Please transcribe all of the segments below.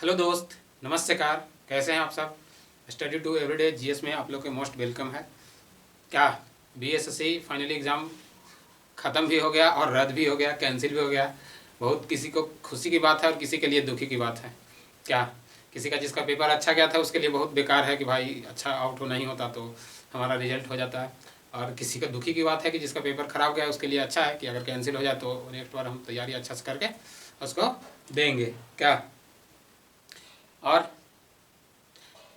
Hello दोस्त, नमस्कार। कैसे हैं आप सब? स्टडी टू एवरीडे जीएस में आप लोग के मोस्ट वेलकम है। क्या बीएसएससी फाइनली एग्ज़ाम ख़त्म भी हो गया और रद्द भी हो गया, कैंसिल भी हो गया। बहुत किसी को खुशी की बात है और किसी के लिए दुखी की बात है। क्या किसी का जिसका पेपर अच्छा गया था उसके लिए बहुत बेकार है कि भाई अच्छा आउट हो नहीं होता तो हमारा रिजल्ट हो जाता है, और किसी का दुखी की बात है कि जिसका पेपर ख़राब गया उसके लिए अच्छा है कि अगर कैंसिल हो जाए तो नेक्स्ट बार हम तैयारी अच्छा से करके उसको देंगे। क्या और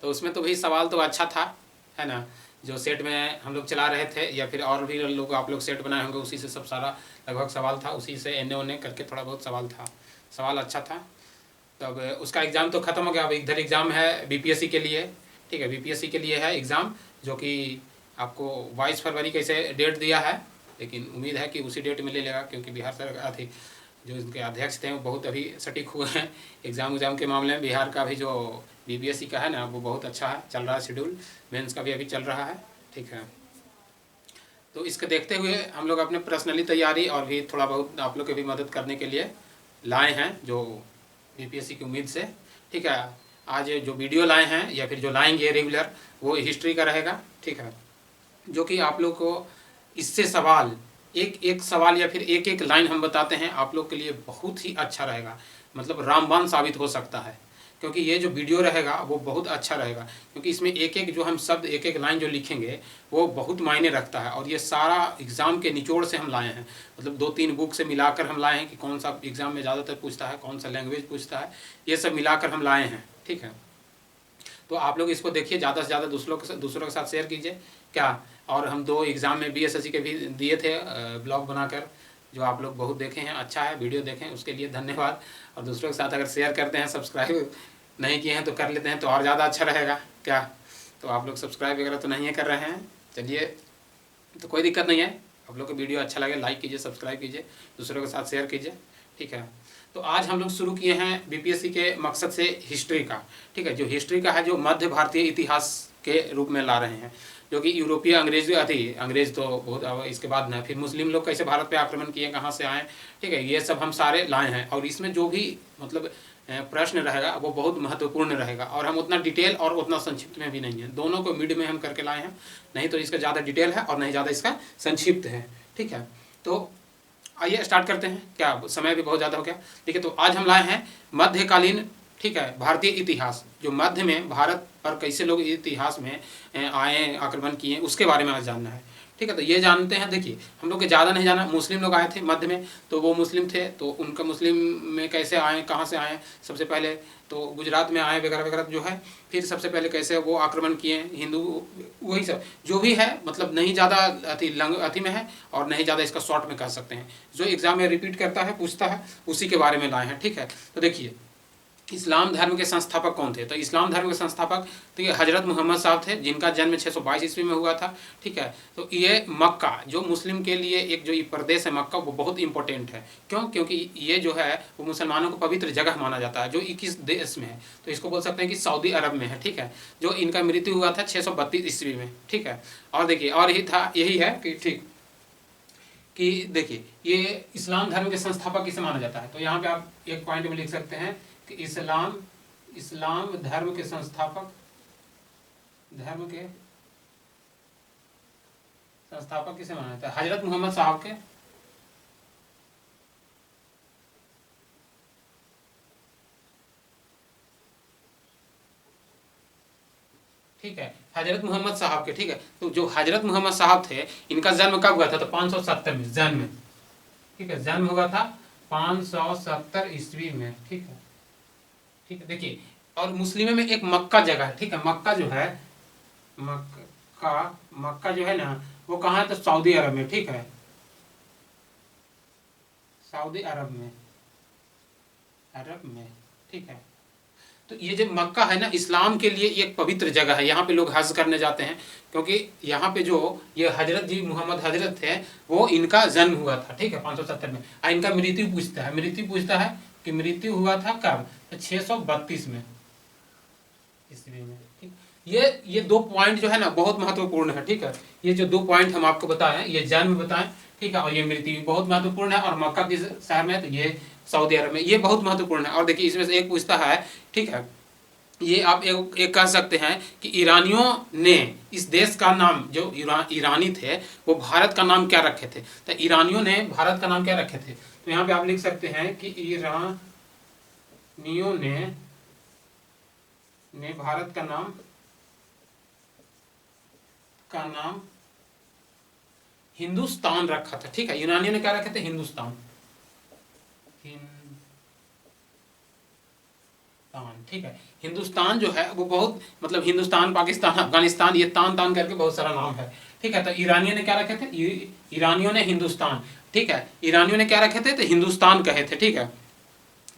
तो उसमें तो भाई सवाल तो अच्छा था, है ना। जो सेट में हम लोग चला रहे थे या फिर और भी लोग आप लोग सेट बनाए होंगे उसी से सब सारा लगभग सवाल था, उसी से एने ओने करके थोड़ा बहुत सवाल था। सवाल अच्छा था। तब उसका एग्ज़ाम तो ख़त्म हो गया। अब इधर एग्ज़ाम है बीपीएससी के लिए। ठीक है, बीपीएससी के लिए है एग्ज़ाम, जो कि आपको 22 फरवरी का इसे डेट दिया है, लेकिन उम्मीद है कि उसी डेट में ले लेगा, क्योंकि बिहार सरकार थी जो इनके अध्यक्ष थे वो बहुत अभी सटीक हुए हैं एग्ज़ाम के मामले में। बिहार का भी जो बीपीएससी का है ना वो बहुत अच्छा है, चल रहा है शेड्यूल। मेंस का भी अभी चल रहा है। ठीक है, तो इसके देखते हुए हम लोग अपने पर्सनली तैयारी और भी थोड़ा बहुत आप लोग की भी मदद करने के लिए लाए हैं जो बीपीएससी की उम्मीद से। ठीक है, आज जो वीडियो लाए हैं या फिर जो लाएंगे रेगुलर वो हिस्ट्री का रहेगा। ठीक है, जो कि आप लोग को इससे सवाल एक एक सवाल या फिर एक एक लाइन हम बताते हैं, आप लोग के लिए बहुत ही अच्छा रहेगा, मतलब रामबाण साबित हो सकता है। क्योंकि ये जो वीडियो रहेगा वो बहुत अच्छा रहेगा, क्योंकि इसमें एक एक जो हम शब्द एक एक लाइन जो लिखेंगे वो बहुत मायने रखता है। और ये सारा एग्ज़ाम के निचोड़ से हम लाए हैं, मतलब 2-3 बुक से मिलाकर हम लाए हैं कि कौन सा एग्ज़ाम में ज़्यादातर पूछता है, कौन सा लैंग्वेज पूछता है, ये सब मिलाकर हम लाए हैं। ठीक है, तो आप लोग इसको देखिए, ज़्यादा से ज़्यादा दूसरों के साथ शेयर कीजिए। क्या और हम 2 एग्ज़ाम में बीएसएससी के भी दिए थे ब्लॉग बनाकर, जो आप लोग बहुत देखे हैं। अच्छा है, वीडियो देखें उसके लिए धन्यवाद। और दूसरों के साथ अगर शेयर करते हैं, सब्सक्राइब नहीं किए हैं तो कर लेते हैं तो और ज़्यादा अच्छा रहेगा। क्या तो आप लोग सब्सक्राइब वगैरह तो नहीं है कर रहे हैं, चलिए तो कोई दिक्कत नहीं है। आप लोग को वीडियो अच्छा लगे लाइक कीजिए, सब्सक्राइब कीजिए, दूसरों के साथ शेयर कीजिए। ठीक है, तो आज हम लोग शुरू किए हैं बीपीएससी के मकसद से हिस्ट्री का। ठीक है, जो हिस्ट्री का है जो मध्य भारतीय इतिहास के रूप में ला रहे हैं, जो कि यूरोपीय अंग्रेज तो बहुत अब इसके बाद ना, फिर मुस्लिम लोग कैसे भारत पे आक्रमण किए, कहाँ से आए। ठीक है, ये सब हम सारे लाए हैं। और इसमें जो भी मतलब प्रश्न रहेगा वो बहुत महत्वपूर्ण रहेगा, और हम उतना डिटेल और उतना संक्षिप्त में भी नहीं है, दोनों को मिड में हम करके लाए हैं। नहीं तो इसका ज़्यादा डिटेल है और नहीं ज़्यादा इसका संक्षिप्त है। ठीक है, तो आइए स्टार्ट करते हैं। क्या समय भी बहुत ज़्यादा हो गया। ठीक है, तो आज हम लाए हैं मध्यकालीन, ठीक है, भारतीय इतिहास, जो मध्य में भारत पर कैसे लोग इतिहास में आए, आक्रमण किए, उसके बारे में आज जानना है। ठीक है, तो ये जानते हैं। देखिए, हम लोग के ज़्यादा नहीं जाना। मुस्लिम लोग आए थे मध्य में, तो वो मुस्लिम थे, तो उनका मुस्लिम में कैसे आए, कहाँ से आए, सबसे पहले तो गुजरात में आए वगैरह वगैरह जो है। फिर सबसे पहले कैसे वो आक्रमण किए हिंदू, वही सब जो भी है, मतलब नहीं ज़्यादा अति में है और नहीं ज़्यादा इसका शॉर्ट में कह सकते हैं। जो एग्जाम में रिपीट करता है, पूछता है, उसी के बारे में लाए हैं। ठीक है, तो देखिए इस्लाम धर्म के संस्थापक कौन थे। तो इस्लाम धर्म के संस्थापक तो ये हजरत मोहम्मद साहब थे, जिनका जन्म 622 ईस्वी में हुआ था। ठीक है, तो ये मक्का जो मुस्लिम के लिए एक जो ये प्रदेश है मक्का, वो बहुत इंपॉर्टेंट है। क्यों? क्योंकि ये जो है वो मुसलमानों को पवित्र जगह माना जाता है, जो 21 देश में है। तो इसको बोल सकते हैं कि सऊदी अरब में है। ठीक है, जो इनका मृत्यु हुआ था 632 ईस्वी में। ठीक है, और देखिए और यही है कि ठीक कि देखिए ये इस्लाम धर्म के संस्थापक किसे माना जाता है। तो यहाँ पे आप एक पॉइंट में लिख सकते हैं कि इस्लाम धर्म के संस्थापक किसे माना जाता है? हजरत मोहम्मद साहब के। ठीक है, हजरत मोहम्मद साहब के। ठीक है, तो जो हजरत मोहम्मद साहब थे, इनका जन्म कब हुआ था? तो 570 में जन्म। ठीक है, जन्म हुआ था 570 ईस्वी में। ठीक है, ठीक है, देखिए और मुस्लिम में एक मक्का जगह है। ठीक है, मक्का जो है मक्का जो है ना वो कहाँ है? तो सऊदी अरब में। ठीक है, सऊदी अरब में। ठीक है, तो ये जो मक्का है ना, इस्लाम के लिए एक पवित्र जगह है। यहाँ पे लोग हज करने जाते हैं, क्योंकि यहाँ पे जो ये हजरत जी मोहम्मद हजरत थे, वो इनका जन्म हुआ था। ठीक है, 570 में। इनका मृत्यु पूछता है कि मृत्यु हुआ था कब? तो 632 में ईस्वी में। ठीक, ये 2 पॉइंट जो है ना बहुत महत्वपूर्ण है। ठीक है, ये जो 2 पॉइंट हम आपको बताएं, ये जन्म बताएं, ठीक है, और ये मृत्यु बहुत महत्वपूर्ण है। और मक्का किस शहर में है? तो ये सऊदी अरब में। ये बहुत महत्वपूर्ण है। और देखिए इसमें से एक पूछता है, ठीक है, ये आप एक कह सकते हैं कि ईरानियों ने इस देश का नाम, जो ईरानी थे वो भारत का नाम क्या रखे थे, तो ईरानियों ने भारत का नाम क्या रखे थे, तो यहाँ पे आप लिख सकते हैं कि ईरानियों ने भारत का नाम हिंदुस्तान रखा था। ठीक है, यूनानियों ने क्या रखे थे, हिंदुस्तान। ठीक है, हिंदुस्तान जो है वो बहुत, मतलब हिंदुस्तान, पाकिस्तान, अफगानिस्तान, ये तान तान करके बहुत सारा नाम है। ठीक है, तो ईरानियों ने क्या रखे थे, ईरानियों ने हिंदुस्तान, ठीक है, ईरानियों ने क्या रखे थे, तो हिंदुस्तान कहे थे। ठीक है,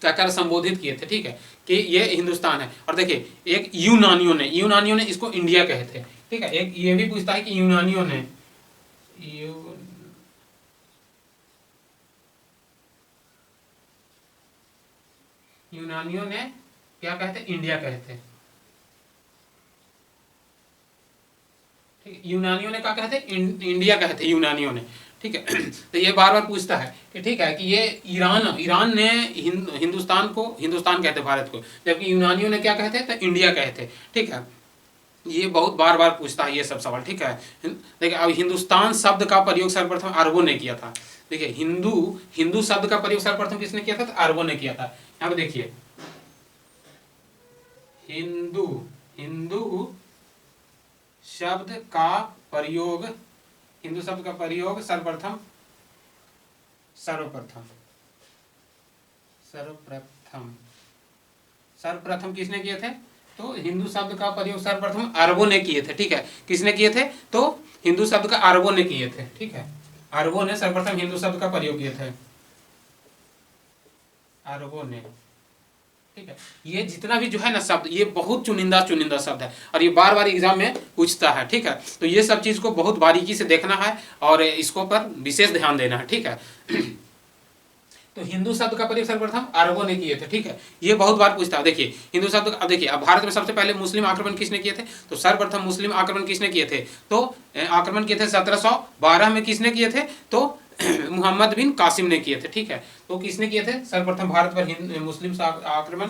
क्या कर संबोधित किए थे, ठीक है, कि ये हिंदुस्तान है। और देखिए एक यूनानियों ने इसको इंडिया कहे थे। ठीक है, एक ये भी पूछता है कि यूनानियों ने क्या कहते, इंडिया कहते। ठीक है, यूनानियों ने क्या कहते, इंडिया कहते यूनानियों ने। ठीक है, तो ये बार बार पूछता है कि ठीक है, कि ये ईरान ने हिंदुस्तान को हिंदुस्तान कहते, भारत को, जबकि यूनानियों ने क्या कहते, तो इंडिया कहते। ठीक है, ये बहुत बार बार पूछता है ये सब सवाल। ठीक है, देखिए अब हिंदुस्तान शब्द का प्रयोग सर्वप्रथम अरबों ने किया था। देखिए हिंदू शब्द का प्रयोग सर्वप्रथम किसने किया था, तो अरबों ने किया था। यहाँ पे देखिए हिंदू शब्द का प्रयोग सर्वप्रथम किसने किए थे, तो हिंदू शब्द का प्रयोग सर्वप्रथम अरबों ने किए थे। ठीक है, किसने किए थे, तो हिंदू शब्द का अरबों ने किए थे। ठीक है, अरबों ने सर्वप्रथम हिंदू शब्द का प्रयोग किए थे, अरबों ने। ठीक है, ये जितना भी जो है ना शब्द, ये बहुत चुनिंदा शब्द है, और ये बार बार एग्जाम में पूछता है। ठीक है, तो ये सब चीज को बहुत बारीकी से देखना है और इसको पर विशेष ध्यान देना है। ठीक है, तो हिंदू शब्द का प्रयोग सर्वप्रथम अरबों ने किए थे। ठीक है, ये बहुत बार पूछता है। देखिए हिंदू शब्द, अब देखिए अब भारत में सबसे पहले मुस्लिम आक्रमण किसने किए थे, तो सर्वप्रथम मुस्लिम आक्रमण किसने किए थे, तो आक्रमण किए थे 1712 में। किसने किए थे, तो मोहम्मद बिन कासिम ने किए थे। ठीक है, तो किसने किए थे सर्वप्रथम भारत पर मुस्लिम आक्रमण,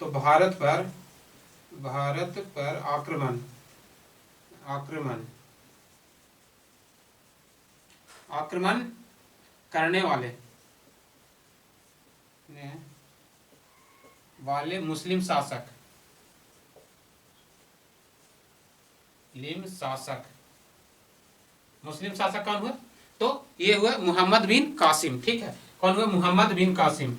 तो भारत पर आक्रमण करने वाले मुस्लिम शासक मुस्लिम शासक कौन हुआ, तो ये हुआ मोहम्मद बिन कासिम। ठीक है, कौन हुआ, मोहम्मद बिन कासिम।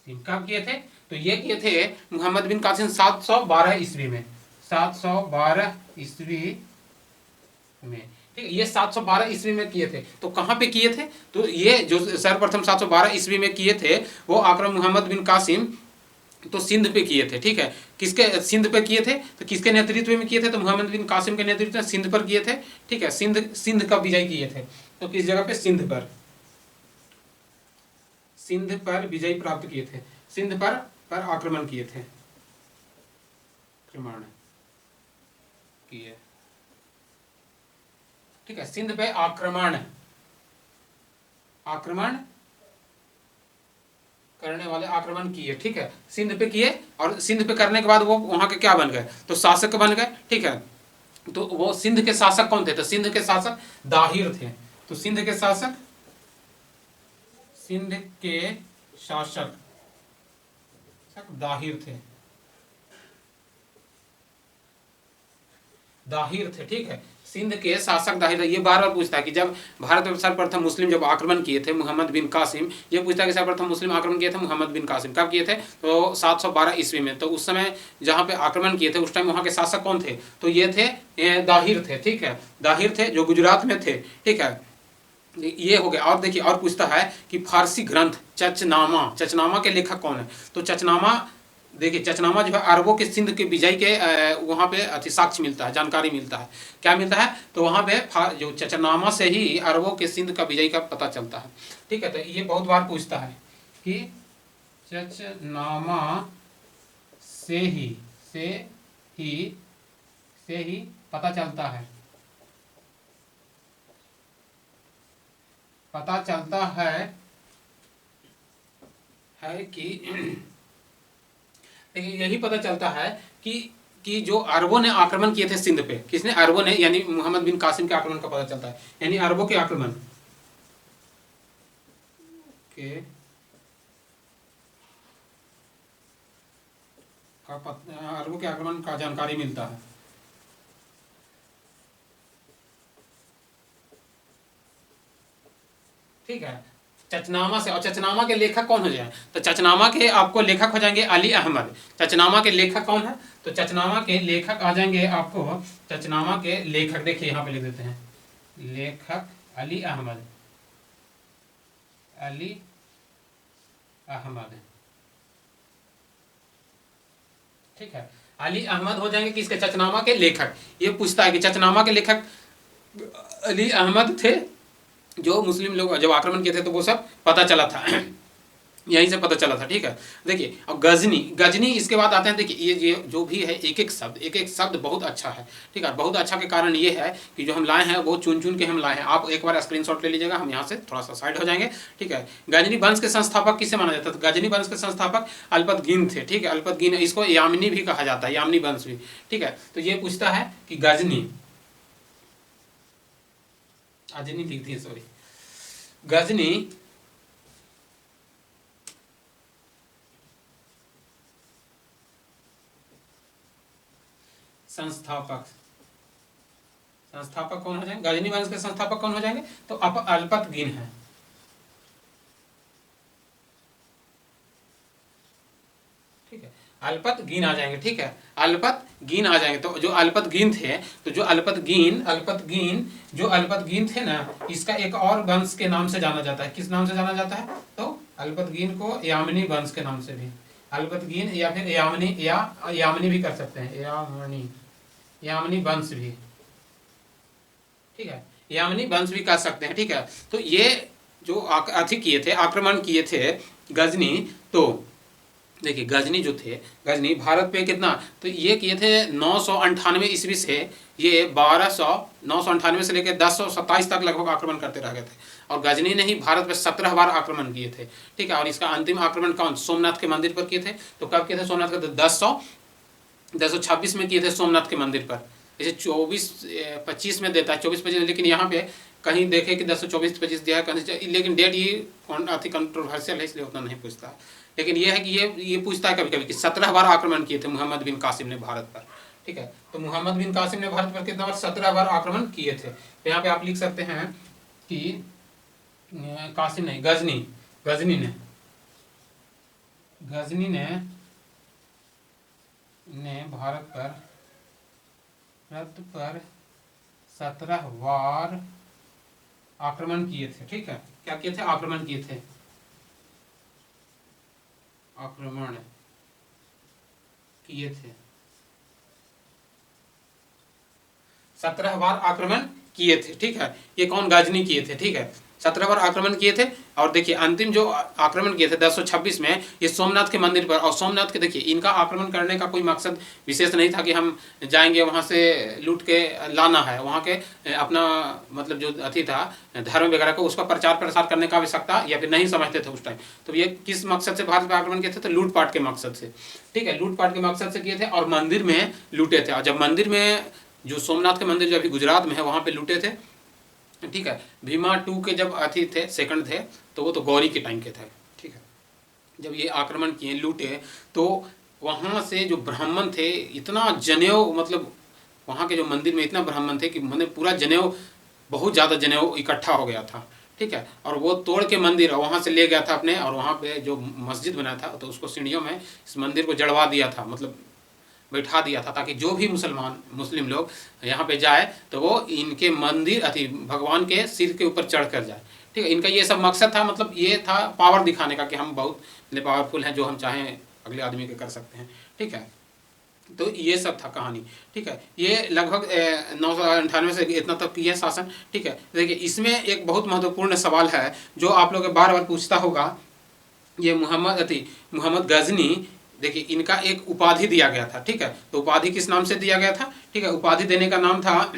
कब किए थे, तो ये किए थे मोहम्मद बिन कासिम 712 ईस्वी में। 712 ईस्वी में। ठीक है, ये 712 ईस्वी में किए थे। तो कहाँ पे किए थे, तो ये जो सर्वप्रथम 712 ईस्वी में किए थे वो आक्रमण मोहम्मद बिन कासिम तो सिंध पे किए थे। ठीक है, किसके सिंध पे किए थे, तो किसके नेतृत्व में किए थे, तो मोहम्मद बिन कासिम के नेतृत्व में सिंध पर किए थे। ठीक है, सिंध का विजय किए थे, तो किस जगह पे, सिंध पर विजय प्राप्त किए थे, सिंध पर आक्रमण किए थे, ठीक है, सिंध पे आक्रमण करने वाले आक्रमण किए। ठीक है, सिंध पे किए, और सिंध पे करने के बाद वो वहां के क्या बन गए, तो शासक बन गए। ठीक है, तो वो सिंध के शासक कौन थे, तो सिंध के शासक दाहिर थे। तो सिंध के शासक दाहिर थे। ठीक है, सिंध के शासक दाहिर थे। ये बार बार पूछता है कि जब भारत में सर्वप्रथम मुस्लिम जब आक्रमण किए थे मोहम्मद बिन कासिम, ये पूछता है कि सर्वप्रथम मुस्लिम आक्रमण किए थे मोहम्मद बिन कासिम, कब किए थे, तो 712 ईस्वी में। तो उस समय जहाँ पे आक्रमण किए थे उस टाइम वहाँ के शासक कौन थे, तो ये थे दाहिर थे। ठीक है, दाहिर थे जो गुजरात में थे। ठीक है, ये हो गया। और देखिए और पूछता है कि फारसी ग्रंथ चचनामा के लेखक कौन है, तो चचनामा, देखिए चचनामा जो है अरबों के सिंध के विजय के वहाँ पे साक्ष्य मिलता है, जानकारी मिलता है। क्या मिलता है, तो वहाँ पे जो चचनामा से ही अरबों के सिंध का विजय का पता चलता है। ठीक है, तो ये बहुत बार पूछता है कि चचनामा से ही से ही पता चलता है, पता चलता है कि देखिए यही पता चलता है कि जो अरबों ने आक्रमण किए थे सिंध पे, किसने? अरबों ने, यानी मोहम्मद बिन कासिम के आक्रमण का पता चलता है, यानी अरबों के आक्रमण के अरबों के आक्रमण का जानकारी मिलता है। ठीक है, चचनामा से। और चचनामा के लेखक कौन हो जाए? तो चचनामा के आपको लेखक हो जाएंगे अली अहमद। चचनामा के लेखक कौन है? तो चचनामा के लेखक आ जाएंगे आपको, चचनामा के लेखक देखिए यहाँ पे लिख देते हैं, लेखक अली अहमद, अली अहमद। ठीक है, अली अहमद हो जाएंगे किसके? चचनामा के लेखक। ये पूछता है कि चचनामा के लेखक अली अहमद थे, जो मुस्लिम लोग जब आक्रमण किए थे तो वो सब पता चला था यहीं से पता चला था। ठीक है, देखिए अब गजनी, गजनी इसके बाद आते हैं। देखिए ये जो भी है एक एक शब्द बहुत अच्छा है। ठीक है, बहुत अच्छा के कारण ये है कि जो हम लाए हैं वो चुन चुन के हम लाए हैं। आप एक बार स्क्रीनशॉट ले लीजिएगा, हम यहाँ से थोड़ा सा साइड हो जाएंगे। ठीक है, गजनी वंश के संस्थापक किसे माना जाता है? तो गजनी वंश के संस्थापक अल्पतगीन थे। ठीक है, अल्पतगीन, इसको यामिनी भी कहा जाता है, यामिनी वंश भी। ठीक है, तो ये पूछता है कि गजनी, अजनी लिख दी, सॉरी, गजनी संस्थापक, संस्थापक कौन हो जाएंगे? गजनी वंश के संस्थापक कौन हो जाएंगे? तो अल्पतगीन है। ठीक है, अल्पतगीन आ जाएंगे। ठीक है, अल्पतगीन आ जाएंगे। तो जो अल्पतगीन थे, तो जो अल्पतगीन थे ना, इसका एक और वंश के नाम से जाना जाता है। किस नाम से जाना जाता है? तो अल्पतगीन को यामिनी वंश के नाम से भी, अल्पतगीन या फिर यामिनी, या यामिनी भी कर सकते हैं, यामिनी वंश भी। ठीक है, यामिनी वंश भी कर सकते हैं। ठीक है, तो ये जो अथी किए थे, आक्रमण किए थे गजनी, तो देखिए गजनी जो थे, गजनी भारत पे कितना, तो ये किए थे 998 ईस्वी से ये 998 से लेकर 1027 तक लगभग आक्रमण करते रह गए थे। और गजनी ने ही भारत पे 17 बार आक्रमण किए थे। ठीक है, और इसका अंतिम आक्रमण कौन? सोमनाथ के मंदिर पर किए थे। तो कब किए थे सोमनाथ के? तो 1026 में किए थे सोमनाथ के मंदिर पर। जैसे 24-25 में देता है, 24-25, लेकिन यहाँ पे कहीं देखे कि 1024-25 दिया है कहीं, लेकिन डेट ये अति कंट्रोवर्शियल है, इसलिए उतना नहीं पूछता। लेकिन ये है कि ये पूछता है कभी कभी कि 17 बार आक्रमण किए थे मोहम्मद बिन कासिम ने भारत पर। ठीक है, तो मोहम्मद बिन कासिम ने भारत पर कितना बार? 17 बार आक्रमण किए थे। तो यहाँ पे आप लिख सकते हैं कि कासिम नहीं, गजनी ने भारत पर 17 बार आक्रमण किए थे। ठीक है, क्या किए थे? आक्रमण किए थे, आक्रमण किए थे, 17 बार आक्रमण किए थे। ठीक है, ये कौन? गजनी किए थे। ठीक है, 17 बार आक्रमण किए थे। और देखिए अंतिम जो आक्रमण किए थे 1026 में, ये सोमनाथ के मंदिर पर। और सोमनाथ के देखिए इनका आक्रमण करने का कोई मकसद विशेष नहीं था कि हम जाएंगे वहाँ से लूट के लाना है, वहाँ के अपना मतलब जो अथी था धर्म वगैरह को, उसका प्रचार प्रसार करने का आवश्यकता या फिर नहीं समझते थे उस टाइम। तो ये किस मकसद से भारत पर आक्रमण किए थे? तो लूटपाट के मकसद से। ठीक है, लूटपाट के मकसद से किए थे और मंदिर में लूटे थे। और जब मंदिर में, जो सोमनाथ के मंदिर जो अभी गुजरात में है, वहाँ पे लूटे थे। ठीक है, भीमा 2 के जब अथी थे, सेकंड थे, तो वो तो गौरी के टाइम के थे। ठीक है, जब ये आक्रमण किए, लूटे, तो वहाँ से जो ब्राह्मण थे, इतना जनेऊ, मतलब वहाँ के जो मंदिर में इतना ब्राह्मण थे कि मैंने पूरा जनेऊ, बहुत ज़्यादा जनेऊ इकट्ठा हो गया था। ठीक है, और वो तोड़ के मंदिर वहाँ से ले गया था अपने, और वहाँ पे जो मस्जिद बनाया था तो उसको सीढ़ियों में इस मंदिर को जड़वा दिया था, मतलब बैठा दिया था, ताकि जो भी मुस्लिम लोग यहाँ पे जाए तो वो इनके मंदिर अति भगवान के सिर के ऊपर चढ़ कर जाए। ठीक है, इनका ये सब मकसद था, मतलब ये था पावर दिखाने का कि हम बहुत पावरफुल हैं, जो हम चाहें अगले आदमी के कर सकते हैं। ठीक है, तो ये सब था कहानी। ठीक है, ये लगभग 998 से इतना तक किया शासन। ठीक है, देखिए इसमें एक बहुत महत्वपूर्ण सवाल है जो आप लोग बार बार पूछता होगा, ये मोहम्मद गजनी देखिए इनका एक उपाधि दिया गया था, ठीक है। तो उपाधि किस नाम से दिया गया था, ठीक है। उपाधि देने का नाम था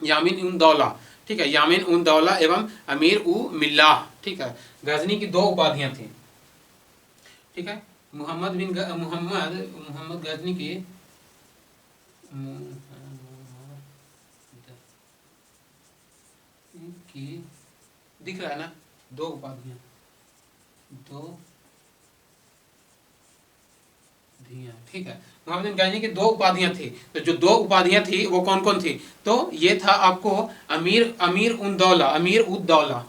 यामीन उन दौला, ठीक है। यामीन उन दौला एवं अमीर उ मिल्लाह, ठीक है। गजनी की दो उपाधियां थी, ठीक है। मोहम्मद गजनी की दिख रहा है ना, दो उपाधियां, दो धियां, ठीक है। मोहम्मद बिन गजनी की दो उपाधियां थी। तो जो दो उपाधियां थी वो कौन कौन थी, तो ये था आपको अमीर अमीर उन दौला, अमीर उद दौला,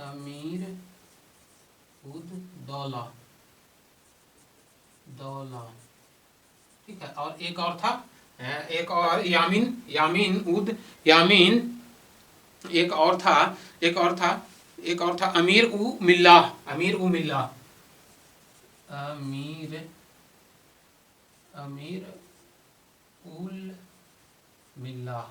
अमीर उद दौला, दौला, ठीक है। और एक और था, एक और यामीन, यामीन उद, यामीन, एक और था, एक और था, एक और था अमीर उ मिल्लाह, अमीर उ मिल्लाह, अमीर, अमीर उल मिल्लाह,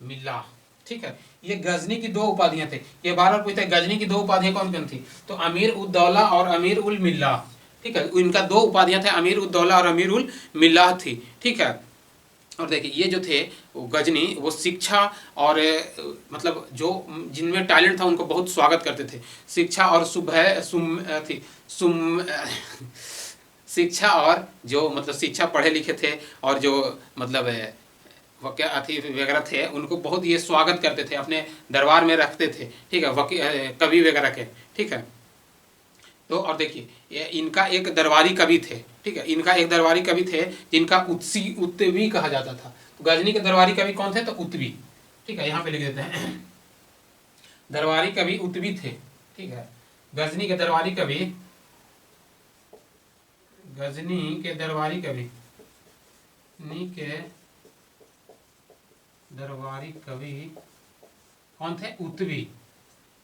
मिल्लाह, ठीक है। ये गजनी की दो उपाधियां थे। ये बार बार पूछते हैं गजनी की दो उपाधियां कौन कौन थी, तो अमीर उद दौला और अमीर उल मिल्लाह, ठीक है। इनका दो उपाधियां थे, अमीर उद दौला और अमीर उल मिल्लाह थी, ठीक है। और देखिए ये जो थे वो गजनी, वो शिक्षा और मतलब जो जिनमें टैलेंट था उनको बहुत स्वागत करते थे। शिक्षा और शिक्षा और जो मतलब शिक्षा पढ़े लिखे थे और जो मतलब वो क्या अथी वगैरह थे, उनको बहुत ये स्वागत करते थे, अपने दरबार में रखते थे, ठीक है, कवि वगैरह के, ठीक है। तो और देखिए ये इनका एक दरबारी कवि थे, ठीक है। इनका एक दरबारी कवि थे जिनका उत्तवी कहा जाता था। तो गजनी के दरबारी कवि कौन थे, तो उत्तवी, ठीक है। यहाँ पे लिख देते हैं दरबारी कवि उत्तवी थे, ठीक है। गजनी के दरबारी कवि, गजनी के दरबारी कवि, नी के दरबारी कवि कौन थे, उत्तवी,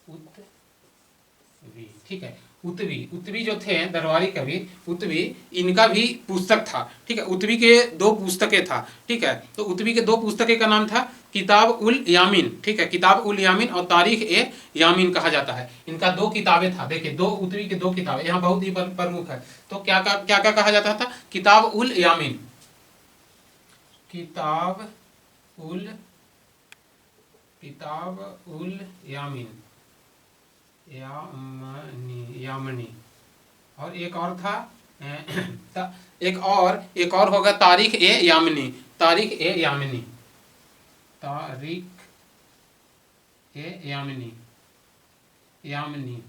उत्तवी, ठीक है। उत्तवी, उत्तवी जो थे दरबारी कवि उत्तवी, इनका भी पुस्तक था, ठीक है। उत्तवी के दो पुस्तकें था, ठीक है। तो उत्तवी के दो पुस्तकें का नाम था किताब उल यामीन, ठीक है। किताब उल यामीन और तारीख ए यामीन कहा जाता है। इनका दो किताबें था, देखिए दो उत्तवी की दो किताबें यहाँ बहुत ही प्रमुख है। तो क्या क्या कहा जाता था, किताब उल यामीन, किताब उल, किताब उल यामीन, यामनी, यामनी। और एक और था एक और होगा तारीख ए यामनी, तारीख ए यामनी, तारीख ए यामनी, यामनी,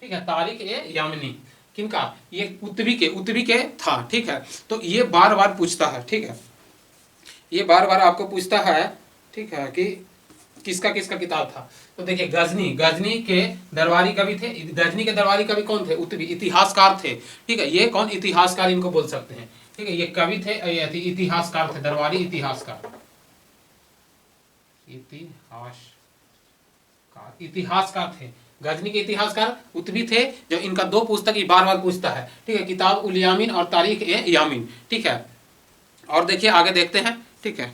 ठीक है। तारीख ए यामनी किनका, ये उत्तवी के था, ठीक है। तो ये बार बार पूछता है, ठीक है। ये बार बार आपको पूछता है, ठीक है, कि किसका किसका किताब था। तो देखिए गजनी, गजनी के दरबारी कवि थे। गजनी के दरबारी कवि कौन थे, उत्तवी, इतिहासकार थे, ठीक है। ये कौन, इतिहासकार इनको बोल सकते हैं, ठीक है। ये कवि थे, ये इतिहासकार थे, दरबारी इतिहासकार, इतिहासकार थे। गजनी के इतिहासकार उत्तवी थे, जो इनका दो पुस्तक बार बार पूछता है, ठीक है। किताब उल यामीन और तारीख ए यामीन, ठीक है। और देखिए आगे देखते हैं, ठीक है।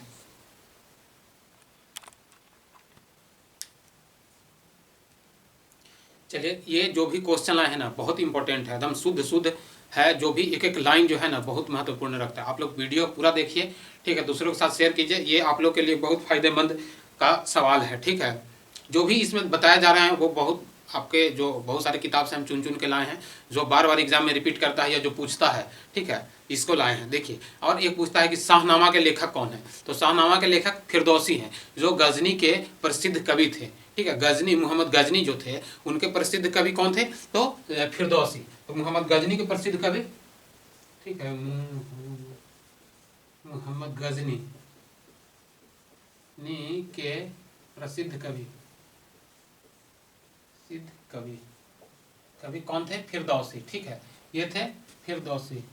चलिए ये जो भी क्वेश्चन आए हैं ना बहुत इंपॉर्टेंट है, एकदम शुद्ध शुद्ध है। जो भी एक एक लाइन जो है ना बहुत महत्वपूर्ण रखता है। आप लोग वीडियो पूरा देखिए, ठीक है। दूसरों के साथ शेयर कीजिए, ये आप लोग के लिए बहुत फायदेमंद का सवाल है, ठीक है। जो भी इसमें बताया जा रहा है वो बहुत आपके जो बहुत सारे किताब से हम चुन चुन के लाए हैं, जो बार बार एग्जाम में रिपीट करता है या जो पूछता है, ठीक है, इसको लाए हैं। देखिए और एक पूछता है कि शाहनामा के लेखक कौन है, तो शाहनामा के लेखक फिरदौसी हैं, जो गजनी के प्रसिद्ध कवि थे, ठीक है। गजनी, मोहम्मद गजनी जो थे उनके प्रसिद्ध कवि कौन थे, तो फिरदौसी। तो मोहम्मद गजनी के प्रसिद्ध कवि, ठीक है, मोहम्मद गजनी के प्रसिद्ध कवि, सिद्ध कवि, कवि कौन थे, फिरदौसी, ठीक है। ये थे फिरदौसी,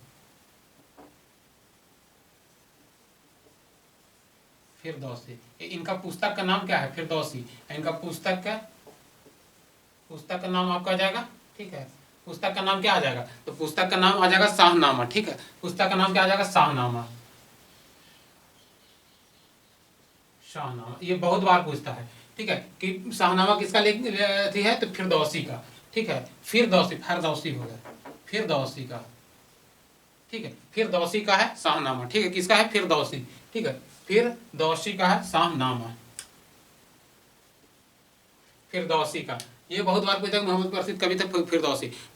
फिरदौसी। इनका पुस्तक का नाम क्या है, फिरदौसी। इनका पुस्तक का नाम आपका आ जाएगा, ठीक है। पुस्तक का नाम क्या आ जाएगा, तो पुस्तक का नाम आ जाएगा शाहनामा, ठीक है। पुस्तक का नाम क्या आ जाएगा, शाहनामा, शाहनामा। ये बहुत बार पूछता है, ठीक है, कि शाहनामा किसका थी है, तो फिरदौसी का, ठीक है, फिरदौसी हो गया, फिरदौसी का, ठीक है, फिरदौसी का है शाहनामा, ठीक है, किसका है, फिरदौसी, ठीक है, फिरदौसी का है शाहनामा, फिरदौसी का। ये बहुत बार पूछा मोहम्मद प्रसिद्ध कवि थे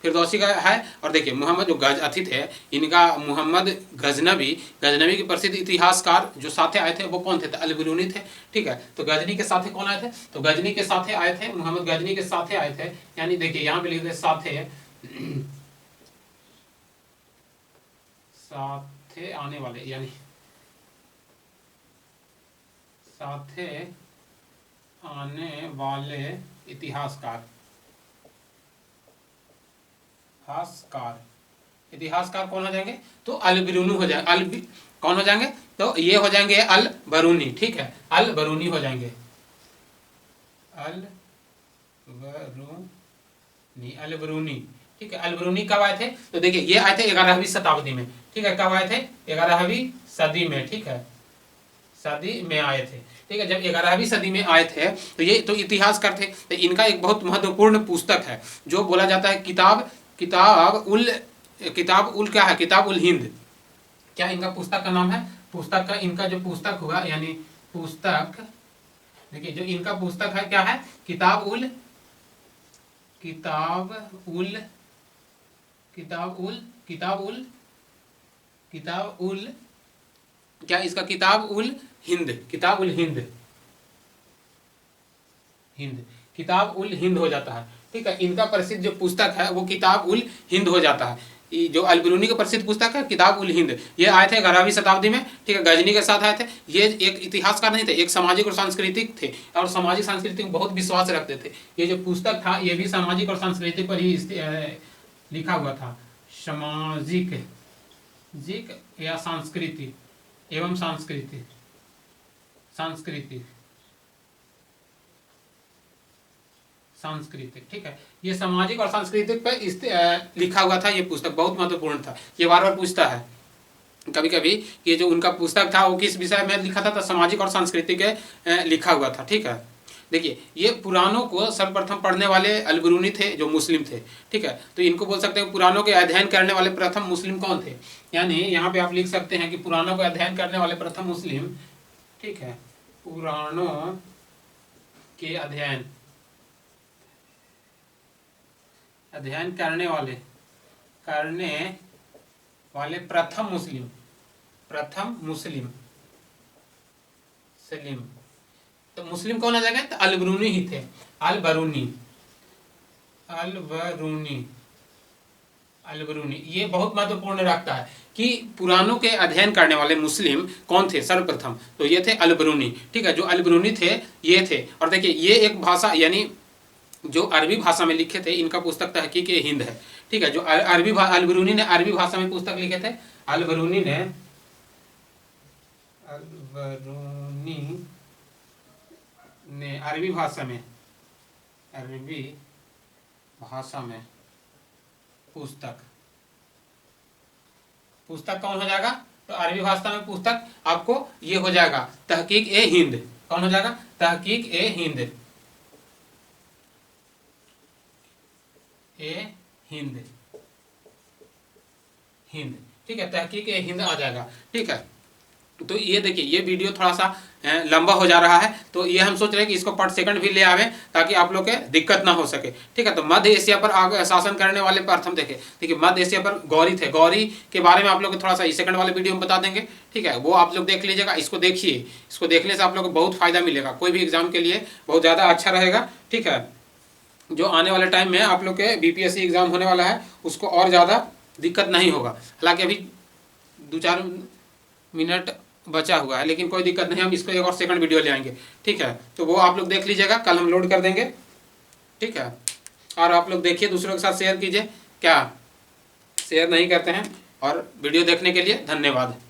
फिरदौसी का है। और देखिए मोहम्मद जो अथी थे, इनका मोहम्मद गजनवी के प्रसिद्ध इतिहासकार जो साथे आए थे वो कौन थे, तो अल-बिरूनी थे, ठीक है। तो गजनी के साथे कौन आए थे, तो गजनी के साथे आए थे, मोहम्मद गजनी के साथे आए थे, यानी देखिए यहाँ पे लिखते साथे, साथे आने वाले, यानी साथे आने वाले इतिहासकार, इतिहासकार कौन हो जाएंगे, तो अल-बिरूनी हो जाएंगे, कौन हो जाएंगे, तो ये हो जाएंगे अल-बरूनी, ठीक है, अल-बरूनी हो जाएंगे, अल-बरूनी, ठीक है। अल-बरूनी कब आए थे, तो देखिए ये आए थे 11वीं शताब्दी में, ठीक है, कब आए थे, 11वीं सदी में, ठीक है, सदी में आए थे, ठीक है। जब 11वीं सदी में आए थे तो ये तो इतिहासकार थे, तो इनका एक बहुत महत्वपूर्ण पुस्तक है जो बोला जाता है किताब उल क्या है, किताब उल हिंद, क्या इनका पुस्तक का नाम है, पुस्तक का इनका जो पुस्तक हुआ, यानी पुस्तक, देखिए जो इनका पुस्तक है क्या है, किताब उल क्या इसका किताब उल हिंद किताब उल हिंद हो जाता है, ठीक है। इनका प्रसिद्ध जो पुस्तक है वो किताब उल हिंद हो जाता है। जो अल-बिरूनी का प्रसिद्ध पुस्तक है किताब उल हिंद, ये आए थे 11वीं शताब्दी में, ठीक है, गजनी के साथ आए थे। ये एक इतिहासकार नहीं थे, एक सामाजिक और सांस्कृतिक थे, और सामाजिक सांस्कृतिक में बहुत विश्वास रखते थे। ये जो पुस्तक था ये भी सामाजिक और सांस्कृतिक पर ही लिखा हुआ था, सामाजिक या सांस्कृतिक एवं सांस्कृतिक सांस्कृतिक, ठीक है, ये सामाजिक और सांस्कृतिक पर लिखा हुआ था। ये पुस्तक बहुत महत्वपूर्ण था, ये बार बार पूछता है कभी कभी, ये जो उनका पुस्तक था वो किस विषय में लिखा था, तो सामाजिक और सांस्कृतिक लिखा हुआ था, ठीक है। देखिए ये पुराणों को सर्वप्रथम पढ़ने वाले अल-बिरूनी थे जो मुस्लिम थे, ठीक है। तो इनको बोल सकते हैं पुराणों के अध्ययन करने वाले प्रथम मुस्लिम कौन थे, यानी यहाँ पे आप लिख सकते हैं कि पुराणों को अध्ययन करने वाले प्रथम मुस्लिम, ठीक है, पुराणों के अध्ययन करने वाले प्रथम मुस्लिम तो मुस्लिम कौन आ जाएगा, तो अल-बिरूनी ही थे, अल-बिरूनी। ये बहुत महत्वपूर्ण रखता है कि पुराणों के अध्ययन करने वाले मुस्लिम कौन थे सर्वप्रथम, तो ये थे अल-बिरूनी, ठीक है। जो अल-बिरूनी थे ये थे, और देखिए ये एक भाषा, यानी जो अरबी भाषा में लिखे थे, इनका पुस्तक तहकीक हिंद है, ठीक है। जो अल-बिरूनी ने अरबी भाषा में पुस्तक लिखे थे, अल-बिरूनी ने अरबी भाषा में पुस्तक कौन हो जाएगा, तो अरबी भाषा में पुस्तक आपको ये हो जाएगा तहकीक हिंद, कौन हो जाएगा, तहकीक हिंद, ठीक है, तहकीक हिंद आ जाएगा, ठीक है। तो ये देखिए ये वीडियो थोड़ा सा लंबा हो जा रहा है, तो ये हम सोच रहे हैं कि इसको पार्ट सेकंड भी ले आवे ताकि आप लोग के दिक्कत ना हो सके, ठीक है। तो मध्य एशिया पर शासन करने वाले प्रथम देखिए मध्य एशिया पर गौरी थे, गौरी के बारे में आप लोग को थोड़ा सा इस सेकंड वाले वीडियो में बता देंगे, ठीक है। वो आप लोग देख लीजिएगा, इसको देखिए, इसको देखने से आप लोग को बहुत फायदा मिलेगा, कोई भी एग्जाम के लिए बहुत ज़्यादा अच्छा रहेगा, ठीक है। जो आने वाले टाइम में आप लोग के बीपीएससी एग्जाम होने वाला है उसको और ज़्यादा दिक्कत नहीं होगा। हालांकि अभी 2-4 मिनट बचा हुआ है, लेकिन कोई दिक्कत नहीं, हम इसको एक और सेकंड वीडियो ले आएंगे, ठीक है। तो वो आप लोग देख लीजिएगा, कल हम लोड कर देंगे, ठीक है। और आप लोग देखिए, दूसरों के साथ शेयर कीजिए, क्या शेयर नहीं करते हैं। और वीडियो देखने के लिए धन्यवाद।